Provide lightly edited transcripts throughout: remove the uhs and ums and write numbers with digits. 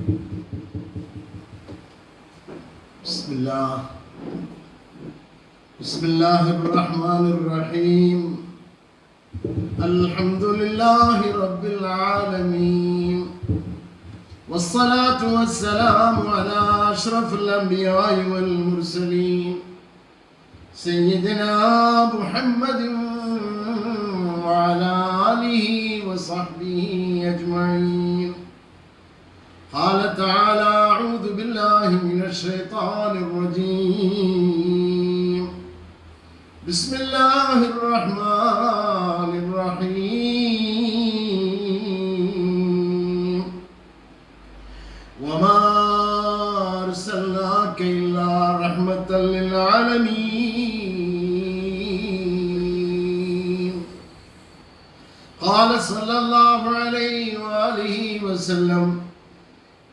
بسم الله الرحمن الرحيم. الحمد لله رب العالمين، والصلاة والسلام على أشرف الأنبياء والمرسلين سيدنا محمد وعلى آله وصحبه أجمعين. قال تعالى: أعوذ بالله من الشيطان الرجيم. بسم الله الرحمن الرحيم. وما أرسلناك إلا رحمة للعالمين. قال صلى الله عليه وآله وسلم: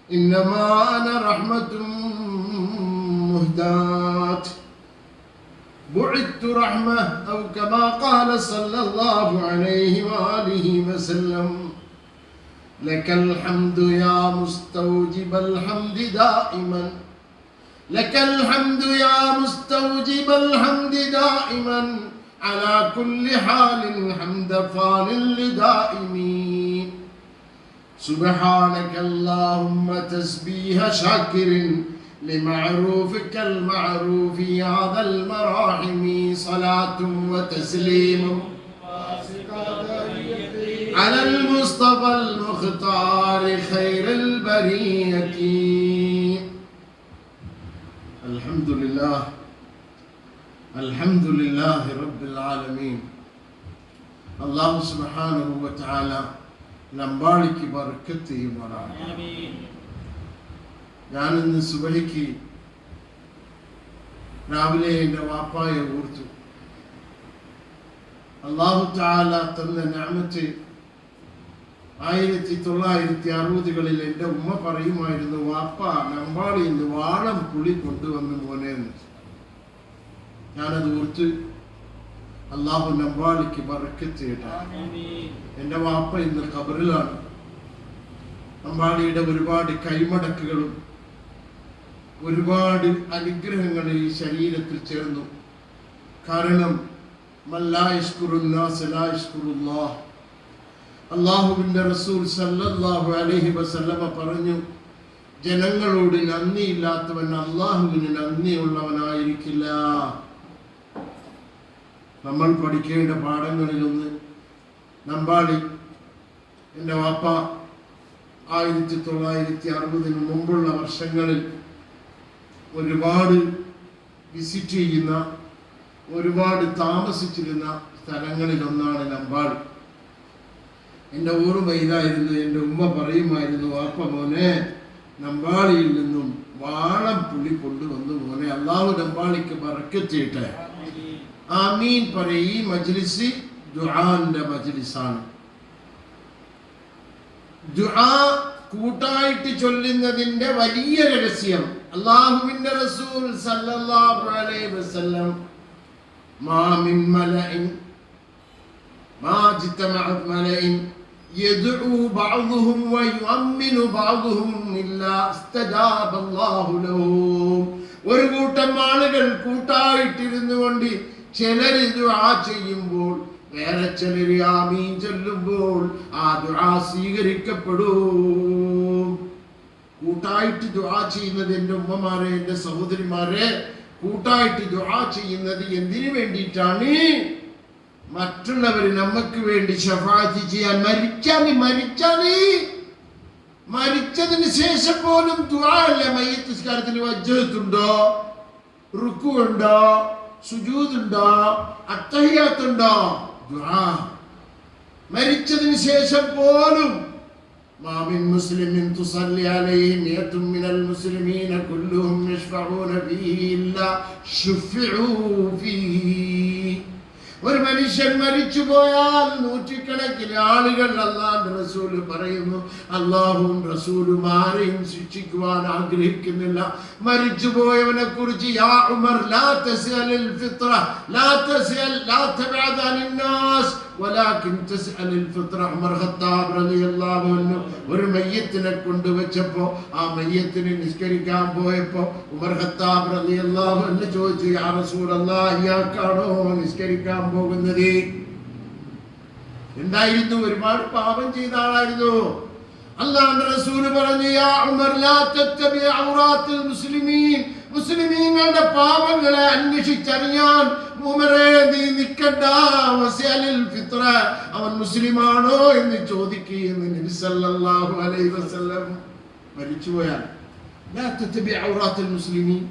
إنما أنا رحمة مهداة بعثت رحمة، أو كما قال صلى الله عليه وآله وسلم: لك الحمد يا مستوجب الحمد دائما، لك الحمد يا مستوجب الحمد دائما، على كل حال حمد فان لدائمين. سبحانك اللهم تسبيح شاكر لمعروفك المعروف يا ذا المراحم. صلاة وتسليم على المصطفى المختار خير البرية. الحمد لله، الحمد لله رب العالمين. الله سبحانه وتعالى നമ്പാളിക്ക് ബർക്കത്ത് ചെയ്യുമാറാണ്. ഞാനിന്ന് സുബഹിക്ക് രാവിലെ എൻ്റെ വാപ്പായെ ഓർത്തു. അല്ലാഹു തആല തന്ന നിഅമത്ത് 1960-കളിൽ എൻ്റെ ഉമ്മ പറയുമായിരുന്നു: വാപ്പ നമ്പാളിയിൽ നിന്ന് വാളം പുളി കൊണ്ടുവന്ന് മോനെന്ന്. ഞാനത് ഓർത്ത് അല്ലാഹു നമ്പാളിക്ക് ബർക്കത്ത് ചെയ്യട്ടെ. എൻ്റെ വാപ്പ ഇന്ന് ഖബറിലാണ്. നമ്പാളിയുടെ ഒരുപാട് കൈമടക്കുകളും ഒരുപാട് അനുഗ്രഹങ്ങൾ ഈ ശരീരത്തിൽ ചേർന്നു. കാരണം അല്ലാഹുവിൻ്റെ റസൂൽ സല്ലല്ലാഹു അലൈഹി വസല്ലമ പറഞ്ഞു: ജനങ്ങളോട് നന്ദിയില്ലാത്തവൻ അല്ലാഹുവിന് നന്ദിയുള്ളവനായിരിക്കില്ല. നമ്മൾ പഠിക്കേണ്ട പാഠങ്ങളിലൊന്ന് നമ്പാളി. എൻ്റെ വാപ്പ 1960 മുമ്പുള്ള വർഷങ്ങളിൽ ഒരുപാട് വിസിറ്റ് ചെയ്യുന്ന, ഒരുപാട് താമസിച്ചിരുന്ന സ്ഥലങ്ങളിലൊന്നാണ് നമ്പാളി. എൻ്റെ ഓർമ്മയിലായിരുന്നു. എൻ്റെ ഉമ്മ പറയുമായിരുന്നു: വാപ്പ മോനെ, നമ്പാളിയിൽ നിന്നും വാളം പുളി കൊണ്ടുവന്നു മോനെ. അല്ലാഹു നമ്പാളിക്ക് ബർക്കത്ത് ചെയ്യട്ടെ. ആമീൻ പറയും. ഈ മജ്ലിസ് ദുആന്റെ മജ്ലിസാണ്. ദുആ കൂട്ടായിട്ട് ചൊല്ലുന്നതിന്റെ വലിയ രഹസ്യം അല്ലാഹുവിന്റെ റസൂൽ സല്ലല്ലാഹു അലൈഹി വസല്ലം: മാ മിൻ മലഇൻ മാ ജിതമഅ മലഇൻ യദ്ഉ ബഅദുഹും വയുഅമ്മിനു ബഅദുഹും ഇല്ലാ ഇസ്തജാബ അല്ലാഹു ലഹും. ഒരു കൂട്ടം ആളുകൾ കൂട്ടായിട്ടിരുന്നു കൊണ്ട് ചിലര് ദുആ ചെയ്യുമ്പോൾ വേറെ ചിലര് ആമീൻ ചൊല്ലുമ്പോൾ ആ ദുആ സ്വീകരിക്കപ്പെടും. കൂട്ടായിട്ട് ദുആ ചെയ്യുന്നത്, എൻ്റെ ഉമ്മമാരെ, എൻ്റെ സഹോദരിമാരെ, കൂട്ടായിട്ട് ദുആ ചെയ്യുന്നത് എന്തിനു വേണ്ടിയിട്ടാണ്? മറ്റുള്ളവർ നമുക്ക് വേണ്ടി ശഫാഅത്ത് ചെയ്യാൻ. മരിച്ചതിന് ശേഷം പോലും ദുആ അല്ലേ? മയ്യിത്ത് നിസ്കാരത്തിൽ വജ്ജത്തുണ്ടോ, റുക്കുഉണ്ടോ, സുജൂദുണ്ടോ, അത്തഹിയാത്തുണ്ടോ? ദുആ. മരിച്ചതിന് ശേഷം പോലും മാ മിൻ മുസ്ലിമിൻ തുസല്ലി അലൈഹി മിയത്തുൻ മിനൽ മുസ്ലിമീന കുല്ലുഹും യശ്ഫഊന ഫീഹി ഇല്ലാ ശുഫിഉ ഫീഹി. ഒരു മനുഷ്യൻ മരിച്ചു പോയാൽ നൂറ്റിക്കണക്കിന് ആളുകൾ അല്ലാഹുവിന്റെ റസൂൽ പറയുന്നു, അല്ലാഹുവും റസൂലും ആരെയും ശിക്ഷിക്കുവാൻ ആഗ്രഹിക്കുന്നില്ല. മരിച്ചുപോയവനെ കുറിച്ച് യാ ഉമർ ലാ തസ്അലിൽ ഫിത്ര ലാ തസ്അൽ ലാ തബഅദ് അനിൻ നാസ് വലാകിൻ തസ്അലിൽ ഫിത്ര. ഉമർ ഖത്താബ് റളിയല്ലാഹു അൻഹു ഒരു മയ്യത്തിനെ കൊണ്ടുവച്ചപ്പോൾ ആ മയ്യത്തിനെ നിസ്കരിക്കാൻ പോയപ്പോൾ ഉമർ ഖത്താബ് റളിയല്ലാഹു അൻഹു ചോദിച്ചു, യാ റസൂലല്ലാഹ്, ഇയാൾക്കാണോ നിസ്കരിക്കാൻ പോകുന്നത്? എന്തായിരുന്നു? ഒരുപാട് പാപം ചെയ്ത ആളായിരുന്നു. അല്ലാഹുവിന്റെ റസൂൽ പറഞ്ഞു, യാ ഉമർ ലാ തത്തബി ഔറാത്തുൽ മുസ്ലിമീൻ, മുസ്ലിമീങ്ങളുടെ പാപങ്ങളെ അന്വേഷിച്ചറിയാൻ ഉമറേ നീ നിൽക്കണ്ട. വസഅലിൽ ഫിത്ര, അവൻ മുസ്ലിമാണോ എന്ന് ചോദിക്കുകയെന്ന് നബി സല്ലല്ലാഹു അലൈഹി വസല്ലം. മരിച്ചുപോയാൽ ലാ തത്തബി ഔറാത്തുൽ മുസ്ലിമീൻ,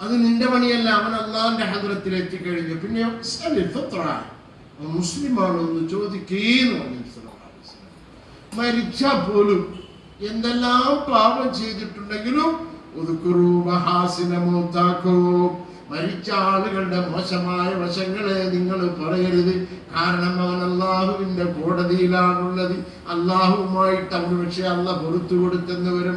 അത് നിന്റെ പണിയല്ല. അവൻ അള്ളാഹുവിന്റെ ഹദ്റത്തിൽ എത്തിക്കഴിഞ്ഞു. പിന്നെ മുസ്ലിമാണോ എന്ന് ചോദിക്കുന്നു. മരിച്ചാൽ പോലും എന്തെല്ലാം പാപം ചെയ്തിട്ടുണ്ടെങ്കിലും മരിച്ച ആളുകളുടെ മോശമായ വശങ്ങളെ നിങ്ങൾ പറയരുത്. കാരണം അവൻ അള്ളാഹുവിന്റെ കോടതിയിലാണുള്ളത്. അള്ളാഹുവുമായിട്ട് അവന് പക്ഷേ അള്ളാഹ് പുറത്തു കൊടുത്തെന്ന് വരും.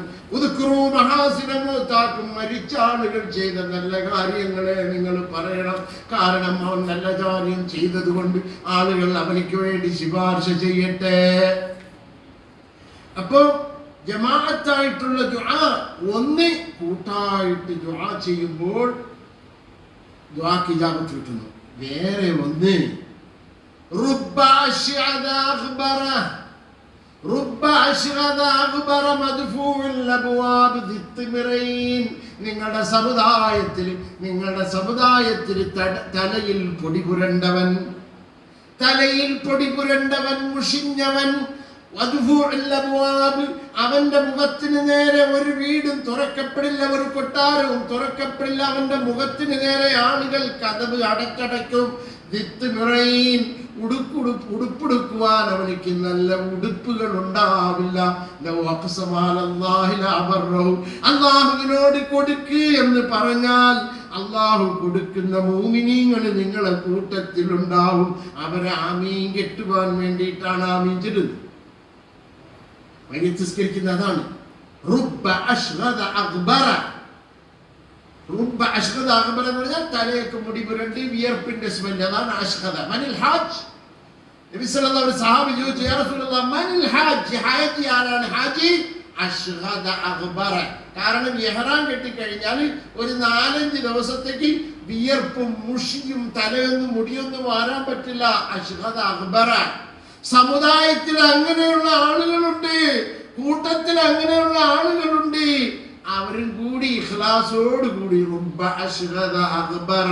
മരിച്ച ആളുകൾ ചെയ്ത നല്ല കാര്യങ്ങളെ നിങ്ങൾ പറയണം. കാരണം അവൻ നല്ല കാര്യം ചെയ്തത് കൊണ്ട് ആളുകൾ അവനിക്ക് വേണ്ടി ശുപാർശ ചെയ്യട്ടെ. അപ്പോ ജമാഅത്തായിട്ടുള്ള ദുആ, ഒന്ന് കൂട്ടായിട്ട് ദുആ ചെയ്യുമ്പോൾ ദുആക്ക് ഇജാബത്ത് കിട്ടുന്നു. വേറെ ഒന്ന് റുബ്ബ അശ്അദ അഖ്ബറ മദ്ഫൂഉൽ അബ്വാബ് ദിത്മിറൈൻ. നിങ്ങളുടെ സമുദായത്തിൽ തലയിൽ പൊടി പുരണ്ടവൻ മുഷിഞ്ഞവൻ, അവന്റെ മുഖത്തിന് നേരെ ഒരു വീടും തുറക്കപ്പെടില്ല, ഒരു കൊട്ടാരവും തുറക്കപ്പെടില്ല. അവന്റെ മുഖത്തിന് നേരെ ആളുകൾ കതവ് അടച്ചടയ്ക്കും. ഉടുപ്പെടുക്കുവാൻ അവനിക്ക് നല്ല ഉടുപ്പുകൾ ഉണ്ടാവില്ല. അള്ളാഹുവിനോട് കൊടുക്ക് എന്ന് പറഞ്ഞാൽ അള്ളാഹു കൊടുക്കുന്ന മുഅ്മിനീങ്ങൾ നിങ്ങളെ കൂട്ടത്തിലുണ്ടാവും. അവരെ ആമീൻ കെട്ടുവാൻ വേണ്ടിയിട്ടാണ് ആമീൻ ചൊല്ലുന്നത്. മയ്യത്ത് അതാണ്. റുബ്ബ അശ്ഗദ അഖ്ബറ. റുബ്ബ അശ്ഗദ അഖ്ബറ എന്ന് പറഞ്ഞാൽ തലയൊക്കെ മുടി പുരണ്ടി വിയർപ്പിന്റെ സ്മെല്ല്. അതാണ് അശ്ഗദ. മനിൽ ഹാജ്? നബി സല്ലല്ലാഹു അലൈഹി വസല്ലം സഹാബി ചോദിച്ചു, യാ റസൂലല്ലാഹ് മനിൽ ഹാജ്? ഹാജി ആരാണ്? ഹാജി അശ്ഗദ അഖ്ബറ. കാരണം ഇഹ്റാം കെട്ടിക്കഴിഞ്ഞാൽ ഒരു 4-5 ദിവസത്തേക്ക് വിയർപ്പും മുഷിയും തലയൊന്നും മുടിയൊന്നും മാറാൻ പറ്റില്ല. അശ്ഗദ അഖ്ബറ. സമുദായത്തിൽ അങ്ങനെയുള്ള ആളുകളുണ്ട്, കൂട്ടത്തിൽ അങ്ങനെയുള്ള ആളുകളുണ്ട്. അവരും കൂടി ഇഖ്ലാസോടുകൂടി റുബ്ബ അശ്ഗദ അഖ്ബറ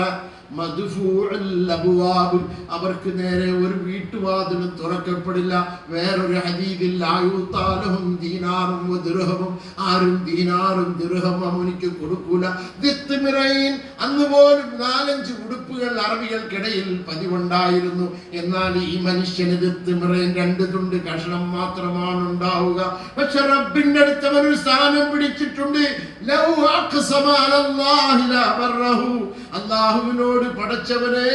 മദ്ഫൂഉൽ അബ്വാബ്, അവർക്ക് നേരെ ഒരു വീട്ടുവാതിലും തുറക്കപ്പെടില്ല. വേറൊരു ഹദീസിൽ ലായുതാലഹും ദീനാറും ദിർഹമും, ആരും ദീനാറും ദിർഹമും അവനിക്ക് കൊടുക്കൂല. ദിത്മിറൈൻ, അന്ന് പോലും 4-5 ഉടുപ്പുകൾ അറബികൾക്കിടയിൽ പതിവുണ്ടായിരുന്നു. എന്നാൽ ഈ മനുഷ്യന് ദിത്മിറൈൻ 2 തുണ്ട് കഷ്ണം മാത്രമാണ് ഉണ്ടാവുക. പക്ഷെ റബ്ബിന്റെ അടുത്ത് അവനൊരു സ്ഥാനം പിടിച്ചിട്ടുണ്ട്. ലൗ അഖ്സമ അലല്ലാഹി ലാ ബറഹു, അല്ലാഹുവിനോട് പടച്ചവനെ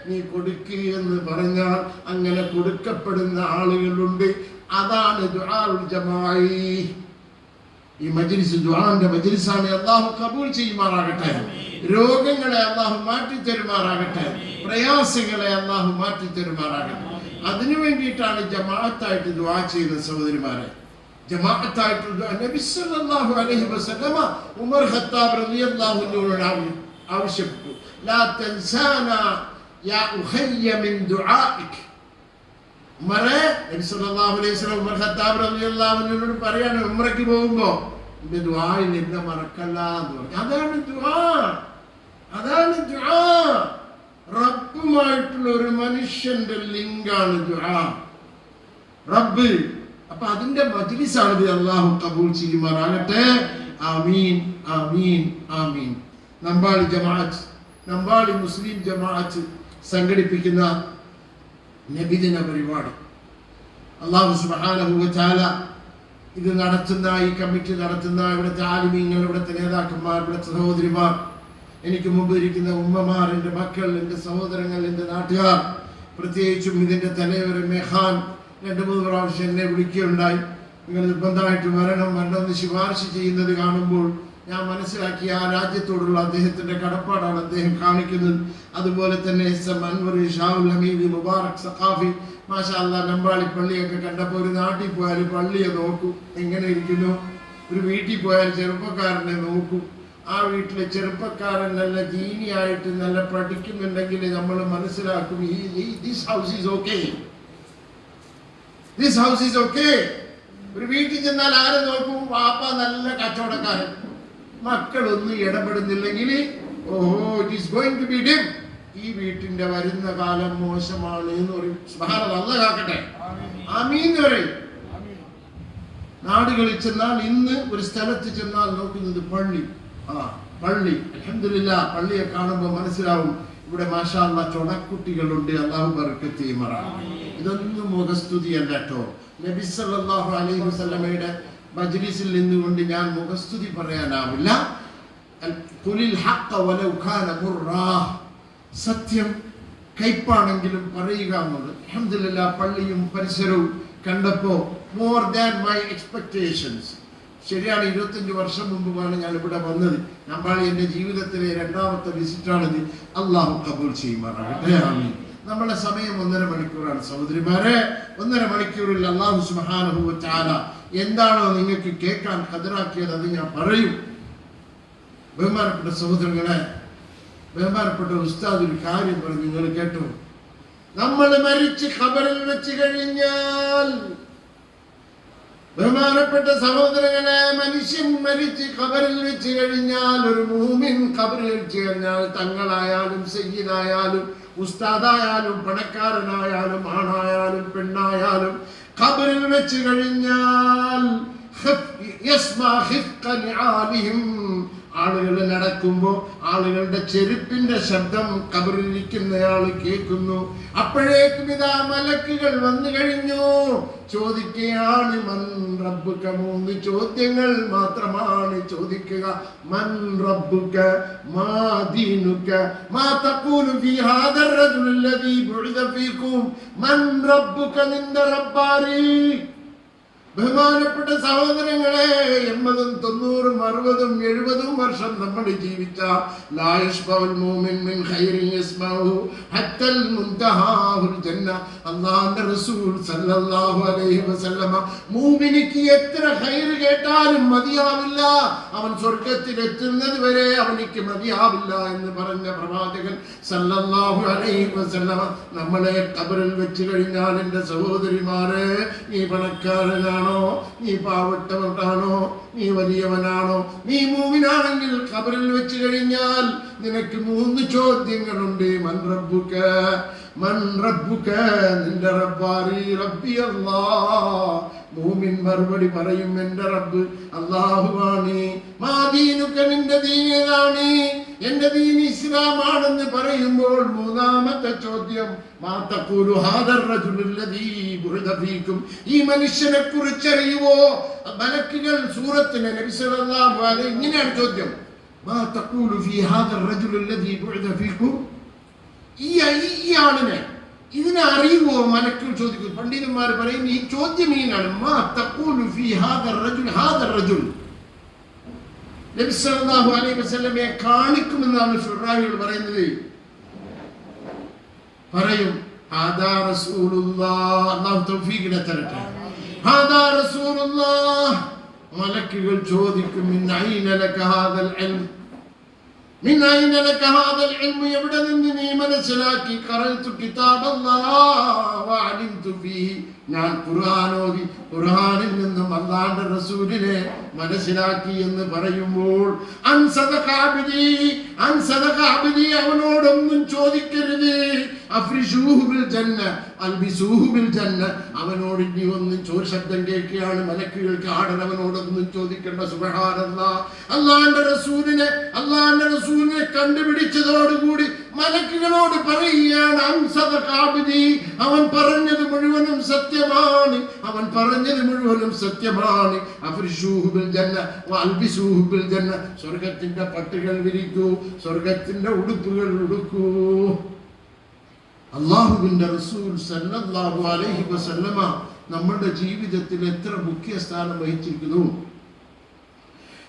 നീ കൊടുക്കുക എന്ന് പറഞ്ഞാൽ അങ്ങനെ കൊടുക്കപ്പെടുന്ന ആളുകളുണ്ട്. അതാണ് ദുആഉൽ ജമാഇ. ഈ മജ്ലിസ് ദുആന്റെ മജ്ലിസാണ്. അല്ലാഹു കബൂൽ ചെയ്യുമാറാകട്ടെ. രോഗങ്ങളെ അല്ലാഹു മാറ്റി തരുമാറാകട്ടെ. പ്രയാസങ്ങളെ അല്ലാഹു മാറ്റി തരുമാറാകട്ടെ. അതിനു വേണ്ടിയിട്ടാണ് ജമാഅത്തായിട്ട് ദുആ ചെയ്യുന്ന സഹോദരിമാരെ. ജമാഅത്തായിട്ട് നബി സല്ലല്ലാഹു അലൈഹി വസല്ലം ഉമർ ഖത്താബ് റളിയല്ലാഹു അൻഹു ആവശ്യപ്പെട്ടു, ലാ തൻസാന യാ ഉഖയ്യ മിൻ ദുആഇക്. ഉമറേ, നബി സല്ലല്ലാഹു അലൈഹി വസല്ലം ഉമർ ഖത്താബ് റളിയല്ലാഹു അൻഹുവിനോട് പറയാണ്, ഉംറയ്ക്ക് പോകുമ്പോൾ നിന്റെ ദുആയിൽ എന്നെ മറക്കല്ല എന്ന് പറഞ്ഞു. അതാണ് ദുആ. റബ്ബുമായിട്ടുള്ള ഒരു മനുഷ്യന്റെ ലിങ്കാണ് ദുആ. റബ്ബ്. അപ്പൊ അതിന്റെ മജ്ലിസാണ്. അല്ലാഹു കബൂൽ ചെയ്യുമാറാകട്ടെ. ആമീൻ, ആമീൻ, ആമീൻ. നമ്പാളി ജമാഅത്ത്, നമ്പാളി മുസ്ലിം ജമാഅത്ത് സംഘടിപ്പിക്കുന്ന നബിദിന പരിപാടി അല്ലാഹു സുബ്ഹാനഹു വ തആല ഇത് നടത്തുന്ന, ഈ കമ്മിറ്റി നടത്തുന്ന ഇവിടുത്തെ ആലിമീങ്ങൾ, ഇവിടുത്തെ നേതാക്കന്മാർ, ഇവിടുത്തെ സഹോദരിമാർ എനിക്ക് മുമ്പ് ഇരിക്കുന്ന ഉമ്മമാർ, എൻ്റെ മക്കൾ, എൻ്റെ സഹോദരങ്ങൾ, എൻ്റെ നാട്ടുകാർ, പ്രത്യേകിച്ചും ഇതിൻ്റെ തലവർ മെഹാൻ 2-3 പ്രാവശ്യം എന്നെ വിളിക്കുകയുണ്ടായി. നിങ്ങൾ നിർബന്ധമായിട്ട് വരണമെന്ന് ശുപാർശ ചെയ്യുന്നത് കാണുമ്പോൾ ഞാൻ മനസ്സിലാക്കി ആ രാജ്യത്തോടുള്ള അദ്ദേഹത്തിൻ്റെ കടപ്പാടാണ് അദ്ദേഹം കാണിക്കുന്നത്. അതുപോലെ തന്നെ SM അൻവർ, ഷാഹുൽ ഹമീദ്, മുബാറക് സഖാഫി, മാഷാ അല്ലാഹ്, നമ്പാളി പള്ളിയൊക്കെ കണ്ടപ്പോൾ ഒരു നാട്ടിൽ പോയാൽ പള്ളിയെ നോക്കൂ എങ്ങനെ ഇരിക്കുന്നു, ഒരു വീട്ടിൽ പോയാൽ ചെറുപ്പക്കാരനെ നോക്കൂ, ആ വീട്ടിലെ ചെറുപ്പക്കാരൻ നല്ല ദീനിയായിട്ട് നല്ല പഠിക്കുന്നുണ്ടെങ്കിൽ നമ്മൾ മനസ്സിലാക്കും this house is okay, this house is okay. ഒരു വീട്ടിൽ ചെന്നാൽ ആരെ നോക്കും? വാപ്പ നല്ല കച്ചവടക്കാരൻ, മക്കളൊന്നും ഇടപെടുന്നില്ലെങ്കിൽ ഓഹോ it is going to be dim, ഈ വീട്ടിന്റെ വരുന്ന കാലം മോശമാണ് എന്ന് പറയും. സുബ്ഹാനല്ലാഹ്, അല്ലാഹ് കാക്കട്ടെ, ആമീൻ എന്ന് പറയും. നാടുകളിൽ ചെന്നാൽ, ഇന്ന് ഒരു സ്ഥലത്ത് ചെന്നാൽ നോക്കുന്നത് പള്ളി, പള്ളി. അൽഹംദുലില്ലാഹ്, പള്ളിയെ കാണുമ്പോൾ മനസ്സിലാവും ഇവിടെ മാഷാ അല്ലാഹ് ചൊണക്കുട്ടികളുണ്ട്, അല്ലാഹു ബർക്കത്ത് ചെയ്യുമാറാകട്ടെ. ഇതൊന്നും മുഖസ്തുതിയല്ല കേട്ടോ. നബി സല്ലല്ലാഹു അലൈഹി വസല്ലമയുടെ മജ്ലിസിൽ നിന്നുകൊണ്ട് ഞാൻ മുഖസ്തുതി പറയാനാവില്ല. ഖുലിൽ ഹഖ വലൗ കാന മുർറാ, സത്യം കൈപ്പാണെങ്കിലും പറയുക എന്നുള്ളത്. അൽഹംദുലില്ലാഹ്, പള്ളിയും പരിസരവും കണ്ടപ്പോൾ മോർ ദാൻ മൈ എക്സ്പെക്ടേഷൻസ്. ശരിയാണ്, 25 വർഷം മുമ്പുമാണ് ഞാൻ ഇവിടെ വന്നത്. നമ്പാളി എൻ്റെ ജീവിതത്തിലെ 2ാമത്തെ വിസിറ്റാണിത്. അള്ളാഹു കബൂൽ ചെയ്യുമാറാകട്ടെ, ആമീൻ. നമ്മുടെ സമയം 1.5 മണിക്കൂറാണ് സഹോദരിമാരെ. 1.5 മണിക്കൂറിൽ അല്ലാഹു സുബ്ഹാനഹു വ തആല എന്താണോ നിങ്ങൾക്ക് കേൾക്കാൻ ഖദറാക്കിയത് അത് ഞാൻ പറയും. ബഹുമാനപ്പെട്ട സഹോദരങ്ങളെ, ബഹുമാനപ്പെട്ട ഉസ്താദ് ഒരു കാര്യം പറഞ്ഞു, നിങ്ങൾ കേട്ടോ. നമ്മൾ മരിച്ച് ഖബറിൽ വെച്ച് കഴിഞ്ഞാൽ, ബഹുമാനപ്പെട്ട സഹോദരങ്ങളെ, മനുഷ്യൻ മരിച്ച് ഖബറിൽ വെച്ച് കഴിഞ്ഞാൽ, ഒരു മൂമിൻ ഖബറിൽ വെച്ച് കഴിഞ്ഞാൽ, തങ്ങളായാലും സയ്യിദായാലും ഉസ്താദായാലും പണക്കാരനായാലും ആണായാലും പെണ്ണായാലും ഖബറിൽ വെച്ച് കഴിഞ്ഞാൽ ആളുകൾ നടക്കുമ്പോൾ ആളുകളുടെ ചെരുപ്പിന്റെ ശബ്ദം ഖബറിലിരിക്കുന്നയാൾ കേൾക്കുന്നു. അപ്പോഴേക്കും ഇതാ മലക്കുകൾ വന്നു കഴിഞ്ഞു, ചോദിക്കുകയാണ് മൻ റബ്ബുക. 3 ചോദ്യങ്ങൾ മാത്രമാണ് ചോദിക്കുക. മൻ റബ്ബുക, മാ ദീനുക, മാ തഖൂലു ഫീ ഹാദർ റജുൽ അല്ലദീ ബുഇദ ഫീകും. മൻ റബ്ബുക, നിന്റെ റബ്ബാരി. ബഹുമാനപ്പെട്ട സഹോദരങ്ങളെ, 80, 90, 60, 70 വർഷം നമ്മൾ ജീവിച്ച ലാ യശ്ബഉൽ മുഅ്മിൻ മിൻ ഖൈറിൻ യസ്മഉ ഹത്തൽ മുൻതഹാഉൽ ജന്ന. അല്ലാഹുവിന്റെ റസൂൽ സല്ലല്ലാഹു അലൈഹി വസല്ലമ മുഅ്മിനിക്ക് എത്ര ഖൈർ കേട്ടാലും മതിയാവില്ല, അവൻ സ്വർഗ്ഗത്തിൽ എത്തുന്നത് വരെ അവനിക്ക് മതിയാവില്ല എന്ന് പറഞ്ഞ പ്രവാചകൻ സല്ലല്ലാഹു അലൈഹി വസല്ലമ നമ്മളെ ഖബറിൽ വെച്ച് കഴിഞ്ഞാൽ, എൻ്റെ സഹോദരിമാരെ, നീ പണക്കാരനാണ്, നീ പാവപ്പെട്ടവനാണോ, നീ വലിയവനാണോ, നീ മൂമിനാണെങ്കിൽ ഖബറിൽ വെച്ച് കഴിഞ്ഞാൽ നിനക്ക് 3 ചോദ്യങ്ങളുണ്ട്. മൻ റബ്ബുക, മൻ റബ്ബുക, നിന്റെ റബ്ബാരി. റബ്ബി അല്ലാഹ്. മൂമിൻ മറുപടി പറയും, എൻ്റെ റബ്ബ് അല്ലാഹുവാണ്. മാ ദീനുക, നിന്റെ ദീൻ ഏതാണ്? എൻ്റെ ദീൻ ഇസ്ലാമാണെന്ന് പറയുമ്പോൾ 3ാമത്തെ ചോദ്യം, മാ തഖൂലു ഹാദർ റജുൽ അല്ലദീ ബുഇദ ഫീകും. ഈ മനുഷ്യനെ കുറിച്ച് അറിയുവോ? മലക്കുകൾ സൂറത്തിലെ നബി സല്ലല്ലാഹു അലൈഹി ഇങ്ങനെയാണ് ചോദ്യം, മാ തഖൂലു ഫീ ഹാദർ റജുൽ അല്ലദീ ബുഇദ ഫീകും. ഈ ആളിനെ, ഇതിനെ അറിയുവോ? മലക്കുകൾ ചോദിക്കും. പണ്ഡിതന്മാർ പറയും ഈ ചോദ്യം ഇങ്ങനെയാണ്, മാ തഖൂലു ഫീ ഹാദർ റജുൽ. ഹാദർ റജുൽ നബി സല്ലല്ലാഹു അലൈഹി വസല്ലമയെ കാണിക്കുമെന്നാണ് ശുറാഹികൾ പറയുന്നത്. പറയും ഹാദാ റസൂലുള്ളാഹ്. അല്ലാഹു തൗഫീഖിനെ തരട്ടെ. ഹാദാ റസൂലുള്ളാഹ്. മലക്കുകൾ ചോദിക്കും, മിൻ ഐന ലക ഹാദൽ ഇൽം. മിൻ ഐന ലക ഹാദൽ ഇൽം, എവിടെ നിന്ന് നീ മനസ്സിലാക്കി? ഖറഅതു കിതാബല്ലാഹ് വഅലിംതു ഫീഹി. ഞാൻ ഖുർആൻ ഓതി, ഖുർആനിൽ നിന്നും അല്ലാഹുവിന്റെ റസൂലിനെ മനസ്സിലാക്കി എന്ന് പറയുമ്പോൾ, അൻ സദഖ അബ്ദി, അൻ സദഖ അബ്ദി, അവനോടൊന്നും ചോദിക്കരുത്. അഫ്രിശൂഹു ബിൽ ജന്ന അൽബിസൂഹു ബിൽ ജന്ന. അവനോട് ഇനി ഒന്നും ശബ്ദം കേൾക്കുകയാണ് മലക്കുകൾക്ക്. ആടനവനോടൊന്നും ചോദിക്കേണ്ട. സുബ്ഹാനല്ലാഹ്. അള്ളാന്റെ റസൂലിനെ കണ്ടുപിടിച്ചതോടുകൂടി മലക്കുകളോട് പറയുകയാണ്, അവൻ പറഞ്ഞത് മുഴുവനും സത്യമാണ്, അഫ്രിശൂഹു ബിൽ ജന്ന വഅൽബിസൂഹു ബിൽ ജന്ന. സ്വർഗ്ഗത്തിന്റെ പട്ടുകൾ വിരിക്കൂ, സ്വർഗ്ഗത്തിന്റെ ഉടുപ്പുകൾ ഉടുക്കൂ. അല്ലാഹുവിന്റെ റസൂൽ സല്ലല്ലാഹു അലൈഹി വസല്ലമ നമ്മുടെ ജീവിതത്തിൽ എത്ര മുഖ്യ സ്ഥാനം വഹിച്ചിരിക്കുന്നു.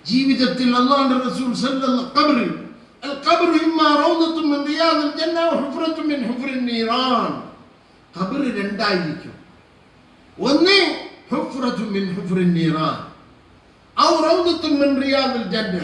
ജീവിതത്തിൽ അല്ലാഹുവിന്റെ റസൂൽ സല്ലല്ലാഹു القبر إما روضة من رياض الجنة وحفرة من حفر النيران. ഖബർ രണ്ടായിരിക്കും. ഒന്ന് ഹുഫ്റത്തുൻ മിൻ ഹുഫ്രിൻ നീറാൻ ഔ റൗദത്തുൻ മിൻ റിയാദിൽ ജന്ന.